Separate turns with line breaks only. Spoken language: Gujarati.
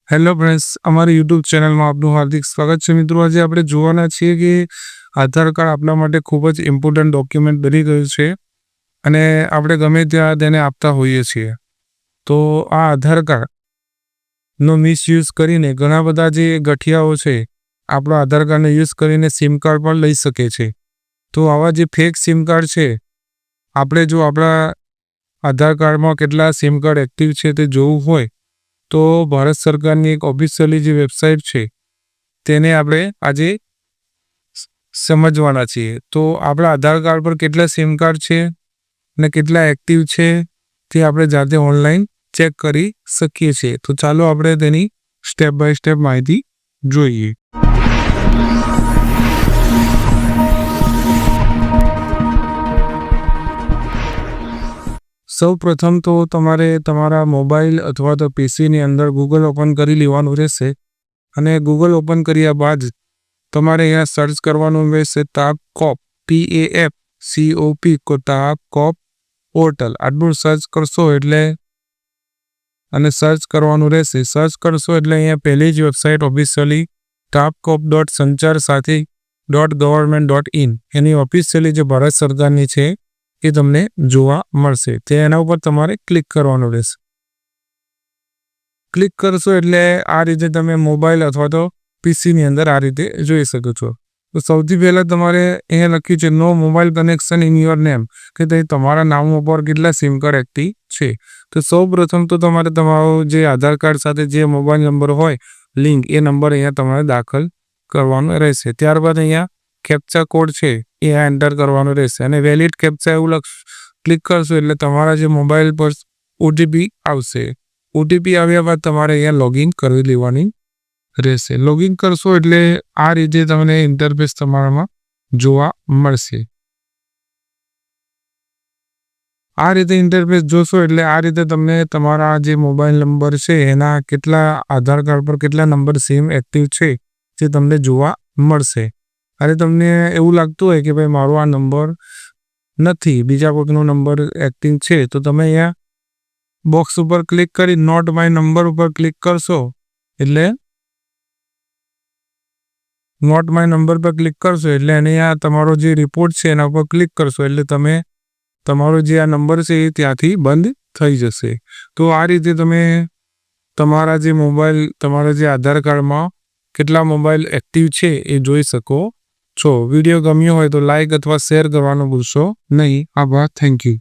હેલો ફ્રેન્ડ્સ, અમારી યુટ્યુબ ચેનલમાં આપનું હાર્દિક સ્વાગત છે. મિત્રો, આજે આપણે જોવાના છીએ કે આધાર કાર્ડ આપણા માટે ખૂબ જ ઇમ્પોર્ટન્ટ ડોક્યુમેન્ટ બની ગયું છે અને આપણે ગમે ત્યાં તેને આપતા હોઈએ છીએ. તો આ આધાર કાર્ડનો મિસયુઝ કરીને ઘણા બધા જે ગઠિયાઓ છે આપણા આધાર કાર્ડને યુઝ કરીને સિમ કાર્ડ પણ લઈ શકે છે. તો આવા જે ફેક સિમ કાર્ડ છે, આપણે જો આપણા આધાર કાર્ડમાં કેટલા સિમ કાર્ડ એક્ટિવ છે તે જોવું હોય તો ભારત સરકારની એક ઓફિશિયલી જે વેબસાઇટ છે તેને આપણે આજે સમજવાના છીએ. તો આપણા આધાર કાર્ડ પર કેટલા સિમ કાર્ડ છે અને કેટલા એક્ટિવ છે તે આપણે જાતે ઓનલાઈન ચેક કરી શકીએ છીએ. તો ચાલો આપણે તેની સ્ટેપ બાય સ્ટેપ માહિતી જોઈએ. સૌ પ્રથમ તો તમારે તમારા મોબાઈલ અથવા તો પીસીની અંદર ગૂગલ ઓપન કરી લેવાનું રહેશે અને ગૂગલ ઓપન કર્યા બાદ તમારે અહીંયા સર્ચ કરવાનું રહેશે તાપકોપ TAFCOP તાપકોપ પોર્ટલ. આટલું સર્ચ કરશો એટલે અને સર્ચ કરવાનું રહેશે. સર્ચ કરશો એટલે અહીંયા પહેલી જ વેબસાઇટ ઓફિશિયલી tapcop.sanchar-sathi.government.in એની ઓફિશિયલી જે ભારત સરકારની છે એ તમને જોવા મળશે. તે એના ઉપર તમારે ક્લિક કરવાનું રહેશે. ક્લિક કરશો એટલે આ રીતે તમે મોબાઈલ અથવા તો પીસીની અંદર આ રીતે જોઈ શકો છો. તો સૌથી પહેલાં તમારે અહીંયા લખ્યું છે no mobile connection in your name, કે તે તમારા નામ ઉપર કેટલા સિમ કાર્ડ એક્ટિવ છે. તો સૌ પ્રથમ તો તમારે તમારો જે આધાર કાર્ડ સાથે જે મોબાઈલ નંબર હોય લિંક, એ નંબર અહીંયા તમારે દાખલ કરવાનો રહેશે. ત્યારબાદ અહીંયા કેપ્ચા કોડ છે એ એન્ટર કરવાનો રહેશે અને વેલિડ કેપ્ચા એવું ક્લિક કરશો એટલે તમારા જે મોબાઈલ પર ઓટીપી આવશે. ઓટીપી આવ્યા બાદ તમારે અહીંયા લોગિન કરી લેવાની રહેશે. લોગિન કરશો એટલે આ રીતે તમને ઇન્ટરફેસ તમારામાં જોવા મળશે. આ રીતે ઇન્ટરફેસ જોશો એટલે આ રીતે તમને તમારા જે મોબાઈલ નંબર છે એના કેટલા આધાર કાર્ડ પર કેટલા નંબર સિમ એક્ટિવ છે તે તમને જોવા મળશે. અને તમને એવું લાગતું હોય કે ભાઈ મારો આ નંબર નથી, બીજા કોઈનો નંબર એક્ટિવ છે, તો તમે અહીંયા બોક્સ ઉપર ક્લિક કરી નોટ માય નંબર ઉપર ક્લિક કરશો એટલે નોટ માય નંબર પર ક્લિક કરશો એટલે અહીંયા તમારો જે રિપોર્ટ છે એના ઉપર ક્લિક કરશો એટલે તમે તમારો જે આ નંબર છે એ ત્યાંથી બંધ થઈ જશે. તો આ રીતે તમે તમારા જે મોબાઈલ, તમારા જે આધાર કાર્ડમાં કેટલા મોબાઈલ એક્ટિવ છે એ જોઈ શકો છો. વિડીયો ગમ્યો હોય તો લાઈક અથવા શેર કરવાનું ભૂલશો નહીં. આભાર. Thank you.